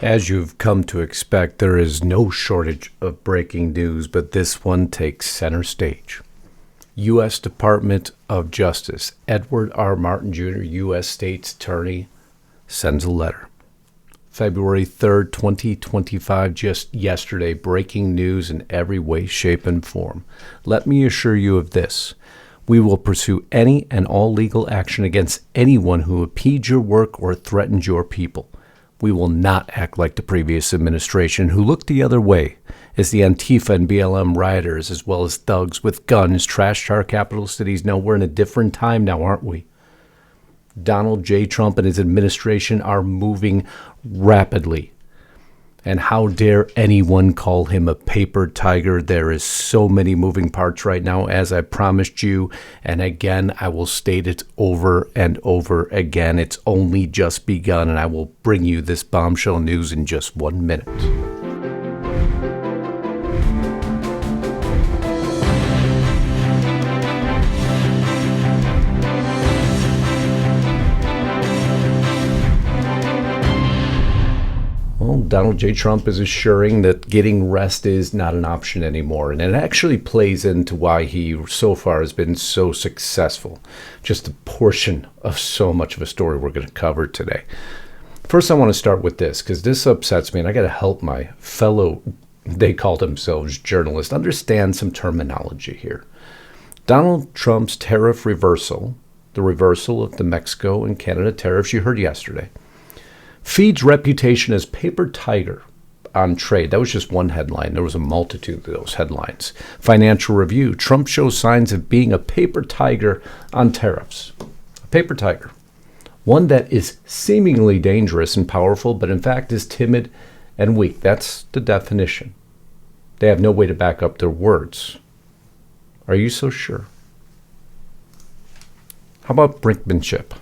As you've come to expect, there is no shortage of breaking news, but this one takes center stage. U.S. Department of Justice Edward R. Martin Jr., U.S. State's Attorney, sends a letter. February 3rd, 2025, just yesterday, breaking news in every way, shape, and form. Let me assure you of this. We will pursue any and all legal action against anyone who impedes your work or threatens your people. We will not act like the previous administration, who looked the other way as the Antifa and BLM rioters, as well as thugs with guns, trashed our capital cities. No, we're in a different time now, aren't we? Donald J. Trump and his administration are moving rapidly. And how dare anyone call him a paper tiger? There is so many moving parts right now, as I promised you. And again, I will state it over and over again. It's only just begun, and I will bring you this bombshell news in just 1 minute. Donald J. Trump is assuring that getting rest is not an option anymore. And it actually plays into why he so far has been so successful. Just a portion of so much of a story we're going to cover today. First, I want to start with this, because this upsets me, and I got to help my fellow, they call themselves journalists, understand some terminology here. Donald Trump's tariff reversal, the reversal of the Mexico and Canada tariffs you heard yesterday, feeds reputation as paper tiger on trade. That was just one headline. There was a multitude of those headlines. Financial Review, Trump shows signs of being a paper tiger on tariffs. A paper tiger. One that is seemingly dangerous and powerful, but in fact is timid and weak. That's the definition. They have no way to back up their words. Are you so sure? How about brinkmanship?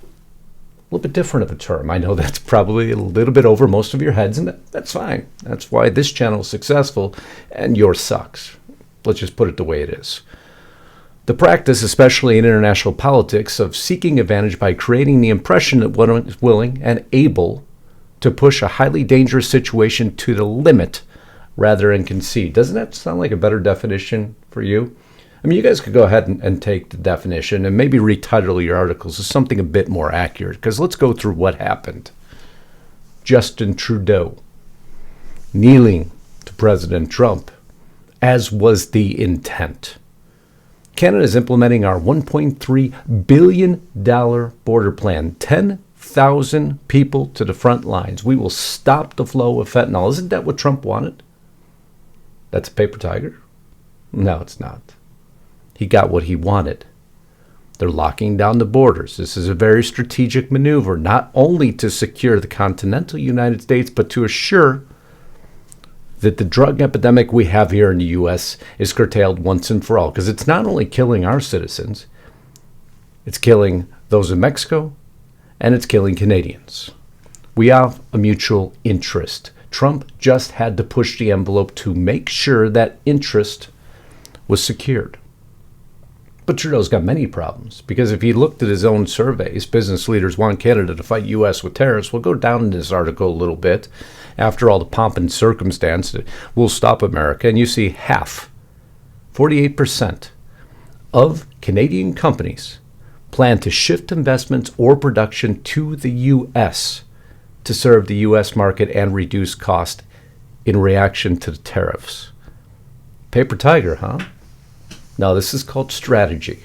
A little bit different of a term. I know that's probably a little bit over most of your heads, and that's fine. That's why this channel is successful and yours sucks. Let's just put it the way it is. The practice, especially in international politics, of seeking advantage by creating the impression that one is willing and able to push a highly dangerous situation to the limit rather than concede. Doesn't that sound like a better definition for you? I mean, you guys could go ahead and take the definition and maybe retitle your articles as something a bit more accurate, because let's go through what happened. Justin Trudeau kneeling to President Trump, as was the intent. Canada is implementing our $1.3 billion border plan. 10,000 people to the front lines. We will stop the flow of fentanyl. Isn't that what Trump wanted? That's a paper tiger? No, it's not. He got what he wanted. They're locking down the borders. This is a very strategic maneuver, not only to secure the continental United States, but to assure that the drug epidemic we have here in the U.S. is curtailed once and for all. Because it's not only killing our citizens, it's killing those in Mexico, and it's killing Canadians. We have a mutual interest. Trump just had to push the envelope to make sure that interest was secured. But Trudeau's got many problems, because if he looked at his own surveys, business leaders want Canada to fight U.S. with tariffs. We'll go down in this article a little bit. After all the pomp and circumstance, we'll stop America. And you see half, 48% of Canadian companies plan to shift investments or production to the U.S. to serve the U.S. market and reduce cost in reaction to the tariffs. Paper tiger, huh? Now, this is called strategy.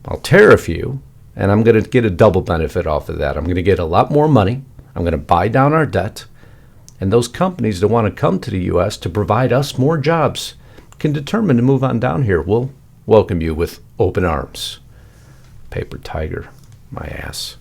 I'll tariff you, and I'm going to get a double benefit off of that. I'm going to get a lot more money. I'm going to buy down our debt. And those companies that want to come to the U.S. to provide us more jobs can determine to move on down here. We'll welcome you with open arms. Paper tiger, my ass.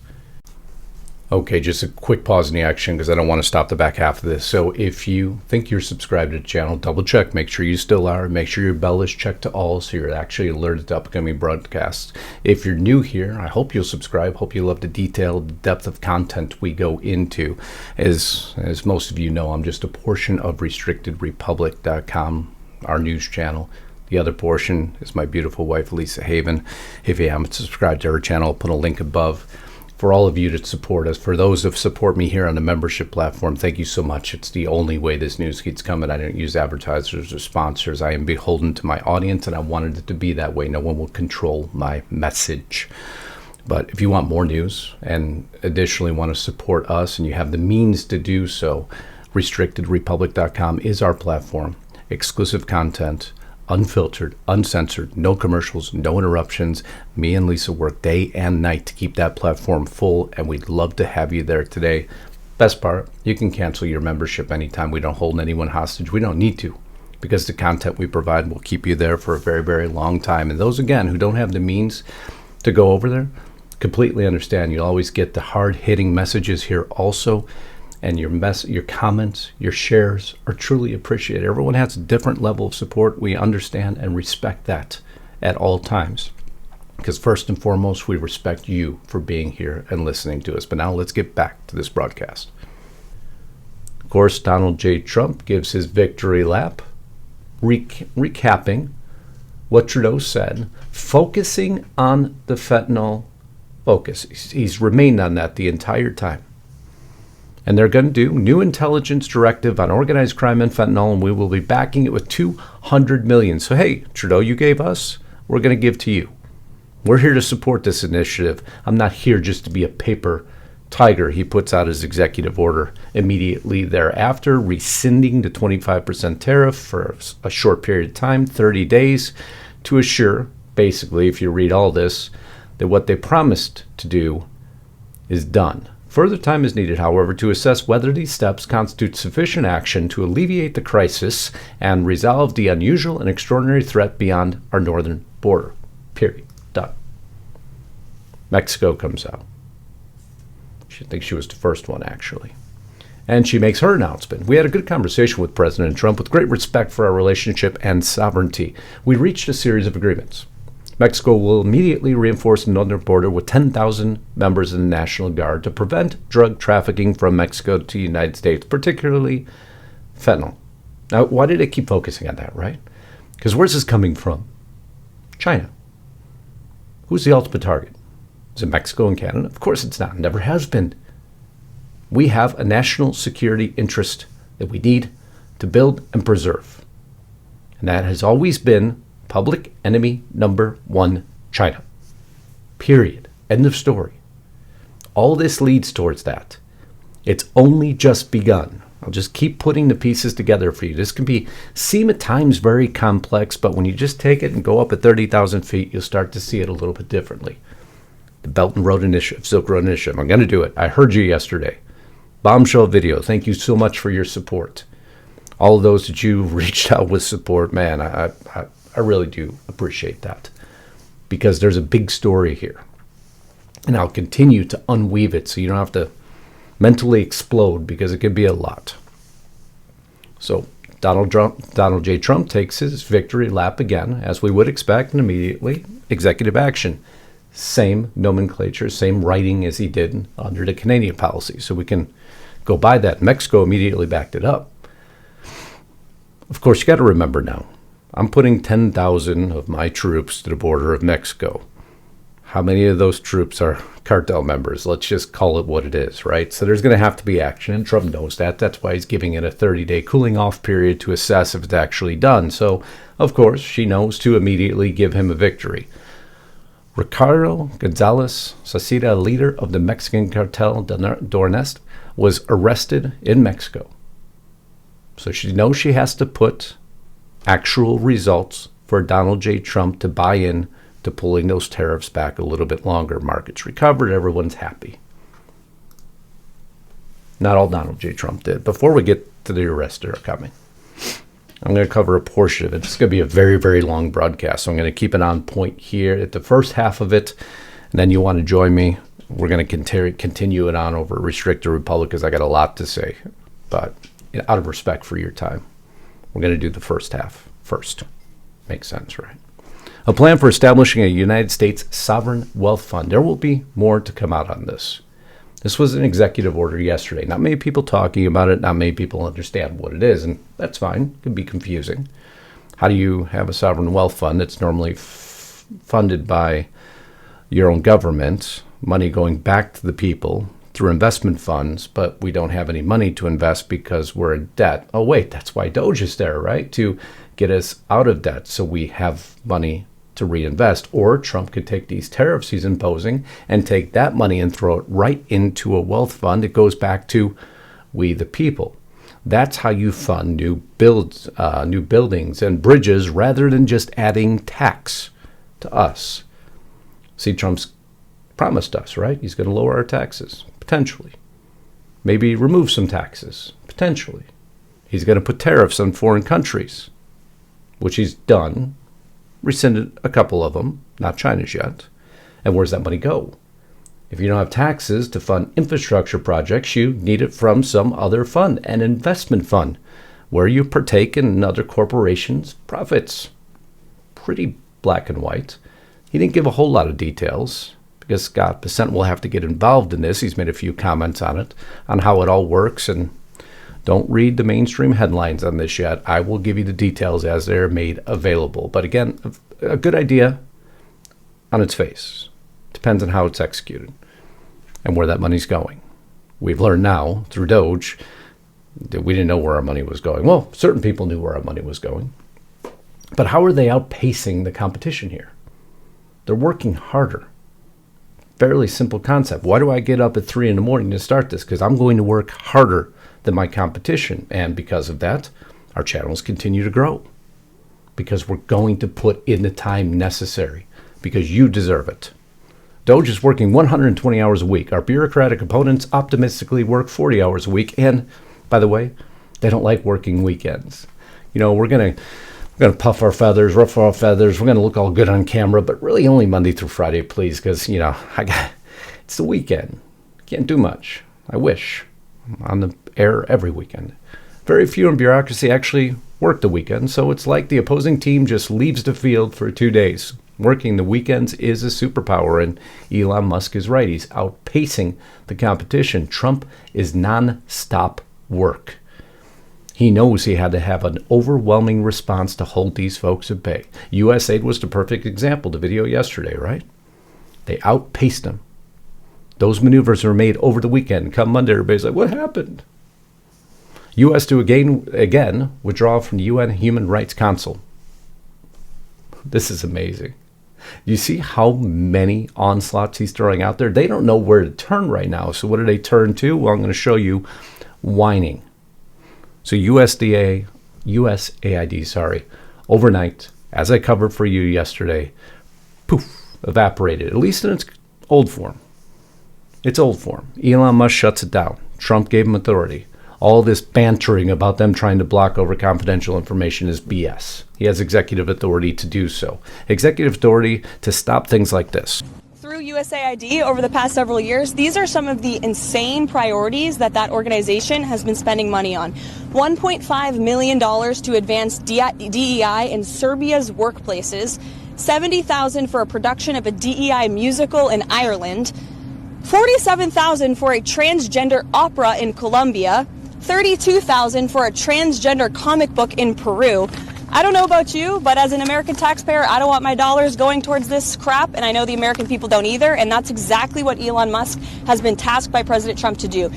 Okay, just a quick pause in the action, because I don't want to stop the back half of this. So if you think you're subscribed to the channel, double check. Make sure you still are. Make sure your bell is checked to all, so you're actually alerted to upcoming broadcasts. If you're new here, I hope you'll subscribe. Hope you love the detail, the depth of content we go into. As most of you know, I'm just a portion of RestrictedRepublic.com, our news channel. The other portion is my beautiful wife, Lisa Haven. If you haven't subscribed to her channel, I'll put a link above. for all of you to support us. For those that support me here on the membership platform, thank you so much. It's the only way this news keeps coming. I don't use advertisers or sponsors. I am beholden to my audience, and I wanted it to be that way. No one will control my message. But if you want more news and additionally want to support us and you have the means to do so, restrictedrepublic.com is our platform. Exclusive content, unfiltered, uncensored, no commercials, no interruptions. Me and Lisa work day and night to keep that platform full, and we'd love to have you there today. Best part, you can cancel your membership anytime. We don't hold anyone hostage. We don't need to, because the content we provide will keep you there for a very, very long time. And those, again, who don't have the means to go over there, completely understand. You'll always get the hard-hitting messages here also. And your comments, your shares are truly appreciated. Everyone has a different level of support. We understand and respect that at all times. Because first and foremost, we respect you for being here and listening to us. But now let's get back to this broadcast. Of course, Donald J. Trump gives his victory lap, recapping what Trudeau said, focusing on the fentanyl focus. He's remained on that the entire time. And they're going to do new intelligence directive on organized crime and fentanyl, and we will be backing it with $200 million. So, hey, Trudeau, you gave us, we're going to give to you. We're here to support this initiative. I'm not here just to be a paper tiger. He puts out his executive order immediately thereafter, rescinding the 25% tariff for a short period of time, 30 days, to assure, basically, if you read all this, that what they promised to do is done. Further time is needed, however, to assess whether these steps constitute sufficient action to alleviate the crisis and resolve the unusual and extraordinary threat beyond our northern border. Period. Done. Mexico comes out. I think she was the first one, actually. And she makes her announcement. We had a good conversation with President Trump with great respect for our relationship and sovereignty. We reached a series of agreements. Mexico will immediately reinforce the northern border with 10,000 members of the National Guard to prevent drug trafficking from Mexico to the United States, particularly fentanyl. Now, why did they keep focusing on that, right? Because where's this coming from? China. Who's the ultimate target? Is it Mexico and Canada? Of course it's not. Never has been. We have a national security interest that we need to build and preserve. And that has always been public enemy number one, China. Period. End of story. All this leads towards that. It's only just begun. I'll just keep putting the pieces together for you. This can seem at times very complex, but when you just take it and go up at 30,000 feet, you'll start to see it a little bit differently. The Belt and Road Initiative, Silk Road Initiative. I'm going to do it. I heard you yesterday. Bombshell video. Thank you so much for your support. All of those that you reached out with support, man, I really do appreciate that, because there's a big story here. And I'll continue to unweave it so you don't have to mentally explode, because it could be a lot. So Donald J. Trump takes his victory lap again, as we would expect, and immediately executive action. Same nomenclature, same writing as he did under the Canadian policy. So we can go by that. Mexico immediately backed it up. Of course, you got to remember now, I'm putting 10,000 of my troops to the border of Mexico. How many of those troops are cartel members? Let's just call it what it is, right? So there's going to have to be action, and Trump knows that. That's why he's giving it a 30-day cooling-off period to assess if it's actually done. So, of course, she knows to immediately give him a victory. Ricardo Gonzalez Sacida, leader of the Mexican cartel Dornest, was arrested in Mexico. So she knows she has to put actual results for Donald J. Trump to buy in to pulling those tariffs back a little bit longer. Markets recovered. Everyone's happy. Not all Donald J. Trump did. Before we get to the arrests that are coming, I'm going to cover a portion of it. It's going to be a very, very long broadcast, so I'm going to keep it on point here at the first half of it, and then you want to join me. We're going to continue it on over Restricted Republic, because I got a lot to say, but out of respect for your time, we're going to do the first half first. Makes sense, right? A plan for establishing a United States sovereign wealth fund. There will be more to come out on this. This was an executive order yesterday. Not many people talking about it. Not many people understand what it is, and that's fine. It can be confusing. How do you have a sovereign wealth fund that's normally funded by your own government money going back to the people through investment funds, but we don't have any money to invest because we're in debt. Oh, wait, that's why Doge is there, right? To get us out of debt so we have money to reinvest. Or Trump could take these tariffs he's imposing and take that money and throw it right into a wealth fund. It goes back to we the people. That's how you fund new buildings and bridges rather than just adding tax to us. See, Trump's promised us, right? He's going to lower our taxes, potentially. Maybe remove some taxes, potentially. He's going to put tariffs on foreign countries, which he's done, rescinded a couple of them, not China's yet. And where's that money go? If you don't have taxes to fund infrastructure projects, you need it from some other fund, an investment fund, where you partake in other corporations' profits. Pretty black and white. He didn't give a whole lot of details because Scott Bessent will have to get involved in this. He's made a few comments on it, on how it all works, and don't read the mainstream headlines on this yet. I will give you the details as they're made available. But again, a good idea on its face. Depends on how it's executed and where that money's going. We've learned now through Doge that we didn't know where our money was going. Well, certain people knew where our money was going. But how are they outpacing the competition here? They're working harder. Fairly simple concept. Why do I get up at 3 a.m. to start this? Because I'm going to work harder than my competition. And because of that, our channels continue to grow. Because we're going to put in the time necessary. Because you deserve it. Doge is working 120 hours a week. Our bureaucratic opponents optimistically work 40 hours a week. And, by the way, they don't like working weekends. You know, we're going to puff our feathers, ruffle our feathers. We're going to look all good on camera, but really only Monday through Friday, please, because, you know, it's the weekend. Can't do much. I wish. I'm on the air every weekend. Very few in bureaucracy actually work the weekend, so it's like the opposing team just leaves the field for 2 days. Working the weekends is a superpower, and Elon Musk is right. He's outpacing the competition. Trump is non-stop work. He knows he had to have an overwhelming response to hold these folks at bay. USAID was the perfect example, the video yesterday, right? They outpaced him. Those maneuvers were made over the weekend. Come Monday, everybody's like, what happened? U.S. to again withdraw from the UN Human Rights Council. This is amazing. You see how many onslaughts he's throwing out there? They don't know where to turn right now. So what do they turn to? Well, I'm going to show you whining. So USAID, overnight, as I covered for you yesterday, poof, evaporated, at least in its old form. It's old form. Elon Musk shuts it down. Trump gave him authority. All this bantering about them trying to block over confidential information is BS. He has executive authority to do so. Executive authority to stop things like this. Through USAID over the past several years, these are some of the insane priorities that organization has been spending money on. $1.5 million to advance DEI in Serbia's workplaces, $70,000 for a production of a DEI musical in Ireland, $47,000 for a transgender opera in Colombia, $32,000 for a transgender comic book in Peru. I don't know about you, but as an American taxpayer, I don't want my dollars going towards this crap, and I know the American people don't either, and that's exactly what Elon Musk has been tasked by President Trump to do.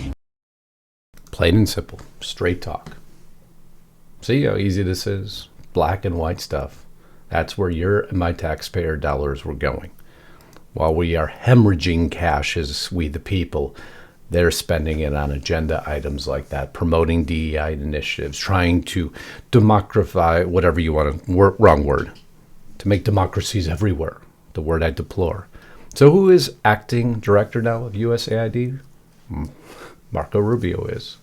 Plain and simple, straight talk. See how easy this is? Black and white stuff. That's where your and my taxpayer dollars were going. While we are hemorrhaging cash as we the people, they're spending it on agenda items like that, promoting DEI initiatives, trying to democratize, whatever you want to, wrong word, to make democracies everywhere, the word I deplore. So who is acting director now of USAID? Marco Rubio is.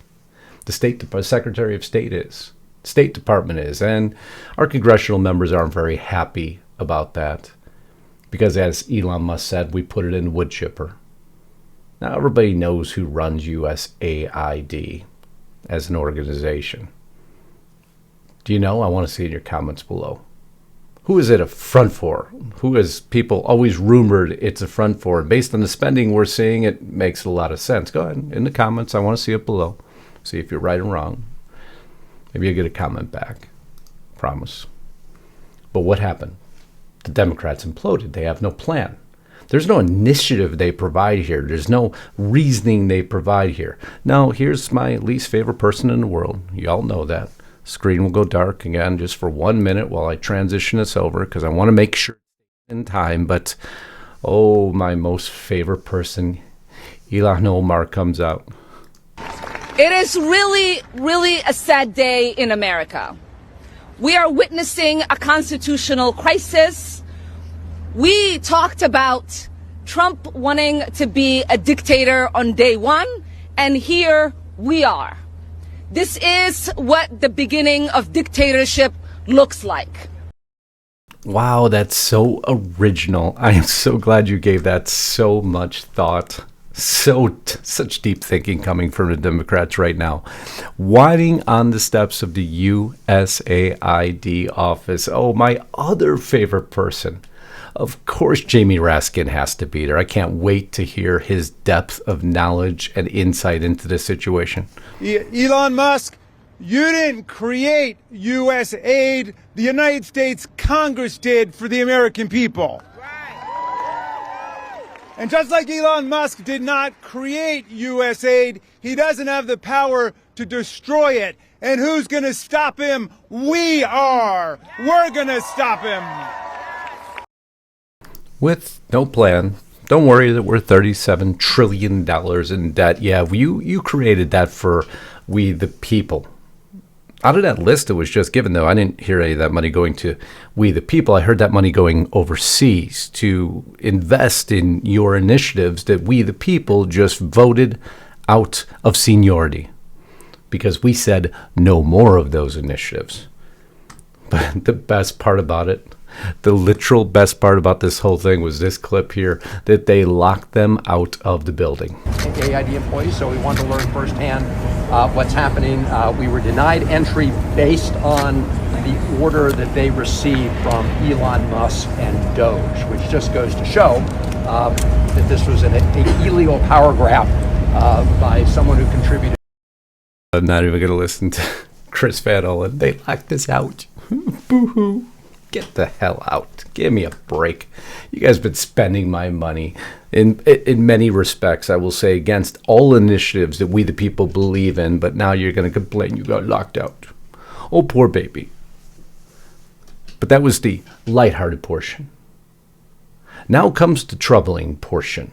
The Secretary of State is. State Department is. And our congressional members aren't very happy about that. Because as Elon Musk said, we put it in wood chipper. Now everybody knows who runs USAID as an organization. Do you know? I want to see in your comments below. Who is it a front for? Who is people always rumored it's a front for? And based on the spending we're seeing, it makes a lot of sense. Go ahead in the comments. I want to see it below. See if you're right or wrong. Maybe you'll get a comment back. Promise. But what happened? The Democrats imploded. They have no plan. There's no initiative they provide here. There's no reasoning they provide here. Now, here's my least favorite person in the world. Y'all know that. Screen will go dark again just for 1 minute while I transition this over because I want to make sure in time. But, oh, my most favorite person, Ilhan Omar, comes out. It is really, really a sad day in America. We are witnessing a constitutional crisis. We talked about Trump wanting to be a dictator on day one, and here we are. This is what the beginning of dictatorship looks like. Wow, that's so original. I am so glad you gave that so much thought. Such deep thinking coming from the Democrats right now. Whining on the steps of the USAID office. Oh, my other favorite person. Of course, Jamie Raskin has to be there. I can't wait to hear his depth of knowledge and insight into this situation. Elon Musk, you didn't create USAID. The United States Congress did for the American people. And just like Elon Musk did not create USAID, he doesn't have the power to destroy it. And who's going to stop him? We are. We're going to stop him. With no plan. Don't worry that we're $37 trillion in debt. Yeah, you created that for we the people. Out of that list that was just given, though, I didn't hear any of that money going to we the people. I heard that money going overseas to invest in your initiatives that we the people just voted out of seniority because we said no more of those initiatives. But the best part about it, the literal best part about this whole thing was this clip here, that they locked them out of the building. USAID employees, so we wanted to learn firsthand what's happening. We were denied entry based on the order that they received from Elon Musk and Doge, which just goes to show that this was an illegal power grab by someone who contributed. I'm not even going to listen to Chris Van Olin. They locked us out. Boo-hoo. Get the hell out. Give me a break. You guys have been spending my money in many respects, I will say, against all initiatives that we the people believe in, but now you're going to complain you got locked out. Oh, poor baby. But that was the lighthearted portion. Now comes the troubling portion.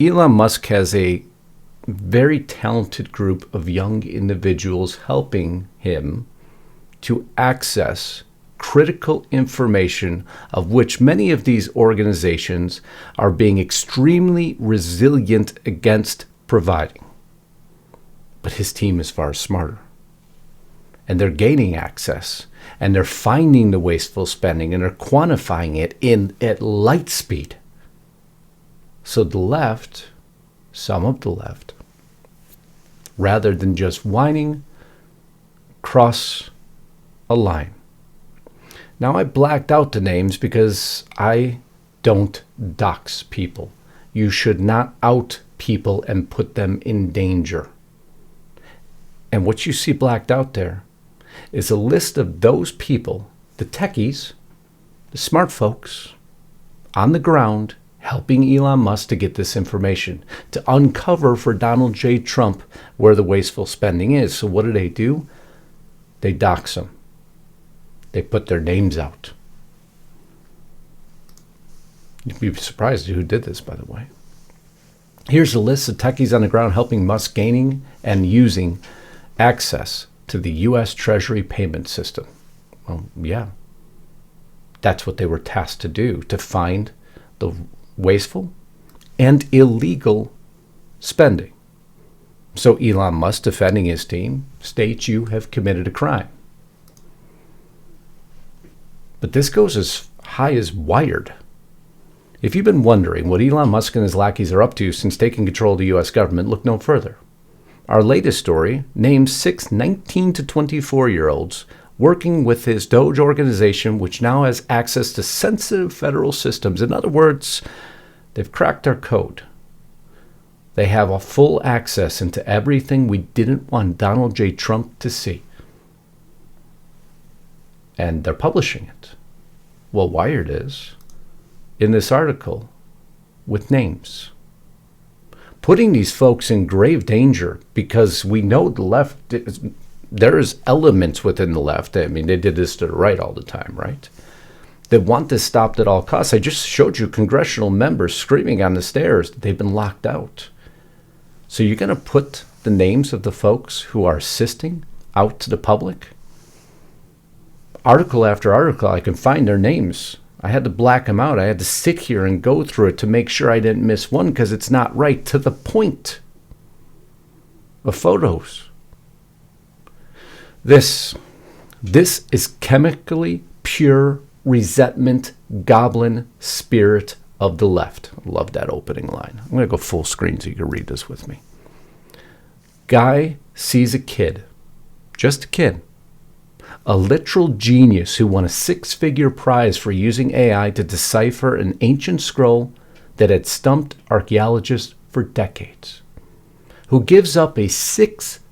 Elon Musk has a very talented group of young individuals helping him to access critical information, of which many of these organizations are being extremely resilient against providing. But his team is far smarter. And they're gaining access, and they're finding the wasteful spending, and they're quantifying it at light speed. So the left, some of the left, rather than just whining, cross a line. Now, I blacked out the names because I don't dox people. You should not out people and put them in danger. And what you see blacked out there is a list of those people, the techies, the smart folks, on the ground, helping Elon Musk to get this information, to uncover for Donald J. Trump where the wasteful spending is. So what do? They dox them. They put their names out. You'd be surprised who did this, by the way. Here's a list of techies on the ground helping Musk gaining and using access to the U.S. Treasury payment system. Well, yeah. That's what they were tasked to do, to find the wasteful and illegal spending. So Elon Musk, defending his team, states you have committed a crime. But this goes as high as Wired. If you've been wondering what Elon Musk and his lackeys are up to since taking control of the U.S. government, look no further. Our latest story names 6 19 to 24-year-olds working with his Doge organization, which now has access to sensitive federal systems. In other words, they've cracked our code. They have a full access into everything we didn't want Donald J. Trump to see. And they're publishing it. Well, Wired is. in this article with names, putting these folks in grave danger, because we know the left, there's elements within the left. I mean, they did this to the right all the time, right? They want this stopped at all costs. I just showed you congressional members screaming on the stairs that they've been locked out. So you're going to put the names of the folks who are assisting out to the public? Article after article, I can find their names. I had to black them out. I had to sit here and go through it to make sure I didn't miss one, because it's not right, to the point of photos. This is chemically pure resentment, goblin spirit of the left. I love that opening line. I'm going to go full screen so you can read this with me. Guy sees a kid, just a kid, a literal genius who won a 6-figure prize for using AI to decipher an ancient scroll that had stumped archaeologists for decades, who gives up a seven-figure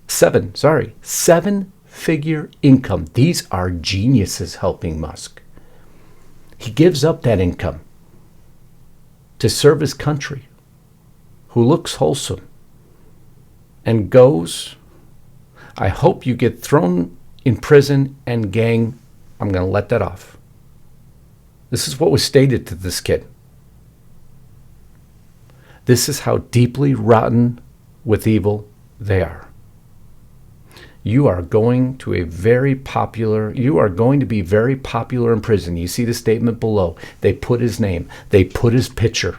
income. These are geniuses helping Musk. He gives up that income to serve his country, who looks wholesome, and goes, I hope you get thrown in prison, and gang, I'm going to let that off. This is what was stated to this kid. This is how deeply rotten with evil they are. You are going to be very popular in prison. You see the statement below. They put his name. They put his picture.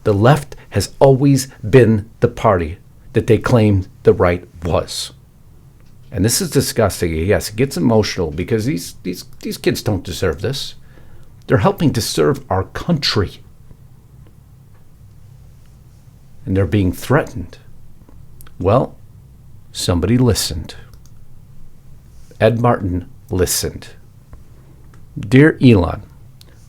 The left has always been the party that they claimed the right was. And this is disgusting. Yes, it gets emotional, because these kids don't deserve this. They're helping to serve our country. And they're being threatened. Well, somebody listened. Ed Martin listened. Dear Elon,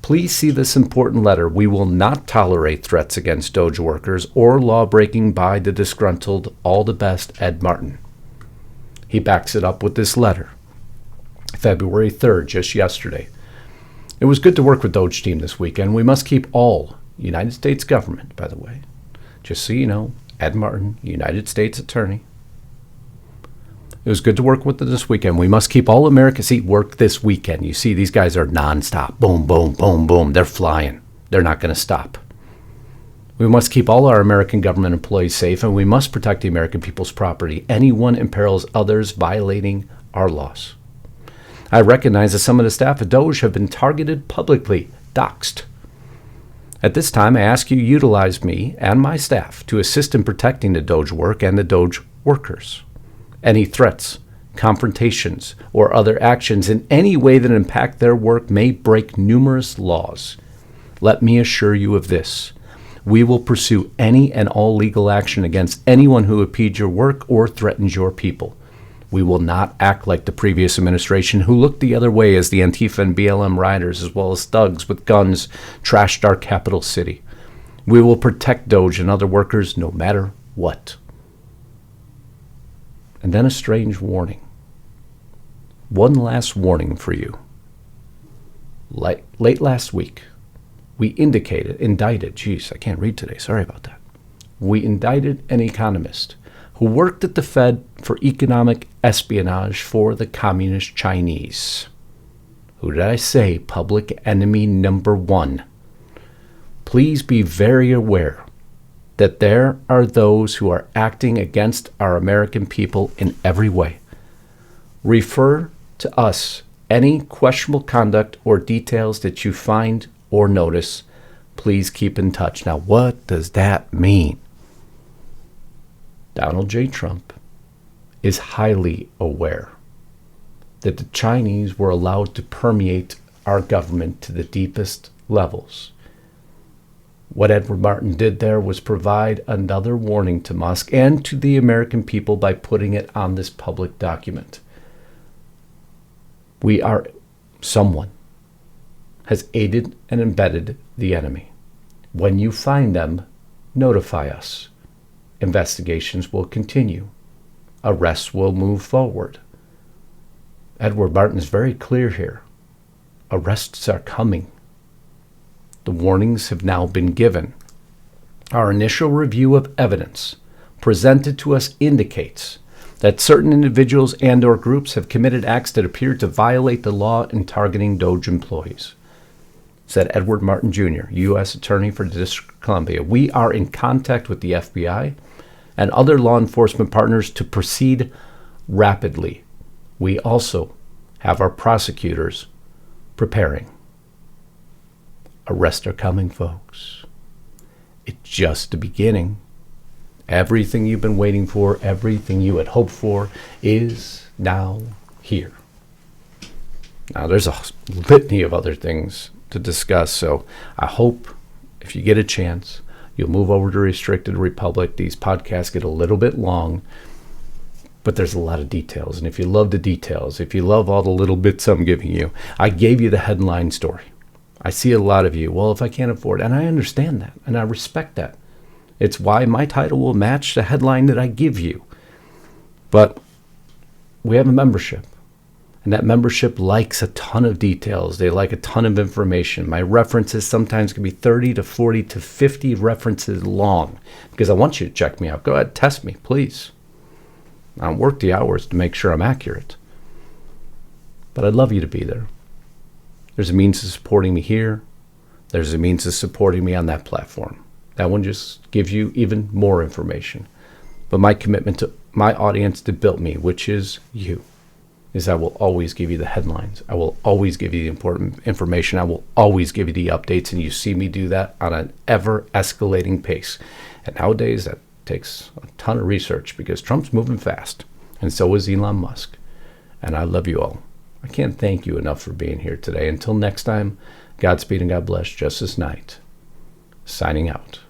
please see this important letter. We will not tolerate threats against Doge workers or law-breaking by the disgruntled. All the best, Ed Martin. He backs it up with this letter. February 3rd, just yesterday. It was good to work with Doge team this weekend. We must keep all United States government, by the way. Just so you know, Ed Martin, United States Attorney. It was good to work with them this weekend. We must keep all America. See, work this weekend. You see, these guys are nonstop. Boom, boom, boom, boom. They're flying. They're not going to stop. We must keep all our American government employees safe, and we must protect the American people's property. Anyone imperils others violating our laws. I recognize that some of the staff at Doge have been targeted publicly, doxxed. At this time, I ask you to utilize me and my staff to assist in protecting the Doge work and the Doge workers. Any threats, confrontations, or other actions in any way that impact their work may break numerous laws. Let me assure you of this. We will pursue any and all legal action against anyone who impedes your work or threatens your people. We will not act like the previous administration, who looked the other way as the Antifa and BLM rioters, as well as thugs with guns, trashed our capital city. We will protect Doge and other workers no matter what. And then a strange warning. One last warning for you. Late last week, we indicted, geez, I can't read today, sorry about that. We indicted an economist who worked at the Fed for economic espionage for the communist Chinese. Who did I say? Public enemy number one. Please be very aware that there are those who are acting against our American people in every way. Refer to us any questionable conduct or details that you find or notice. Please keep in touch. Now, what does that mean? Donald J. Trump is highly aware that the Chinese were allowed to permeate our government to the deepest levels. What Edward Martin did there was provide another warning to Musk and to the American people by putting it on this public document. Someone has aided and embedded the enemy. When you find them, notify us. Investigations will continue. Arrests will move forward. Edward Martin is very clear here. Arrests are coming. The warnings have now been given. Our initial review of evidence presented to us indicates that certain individuals and or groups have committed acts that appear to violate the law in targeting Doge employees," said Edward Martin Jr., U.S. Attorney for the District of Columbia. "We are in contact with the FBI and other law enforcement partners to proceed rapidly. We also have our prosecutors preparing." Arrests are coming, folks. It's just the beginning. Everything you've been waiting for, everything you had hoped for is now here. Now, there's a litany of other things to discuss, so I hope if you get a chance, you'll move over to Restricted Republic. These podcasts get a little bit long, but there's a lot of details. And if you love the details, if you love all the little bits I'm giving you, I gave you the headline story. I see a lot of you, well, if I can't afford it, and I understand that, and I respect that. It's why my title will match the headline that I give you. But we have a membership, and that membership likes a ton of details. They like a ton of information. My references sometimes can be 30 to 40 to 50 references long because I want you to check me out. Go ahead, test me, please. I'll work the hours to make sure I'm accurate. But I'd love you to be there. There's a means of supporting me here. There's a means of supporting me on that platform. That one just gives you even more information. But my commitment to my audience that built me, which is you, is I will always give you the headlines. I will always give you the important information. I will always give you the updates. And you see me do that on an ever-escalating pace. And nowadays, that takes a ton of research because Trump's moving fast. And so is Elon Musk. And I love you all. I can't thank you enough for being here today. Until next time, Godspeed and God bless. Justus Knight, signing out.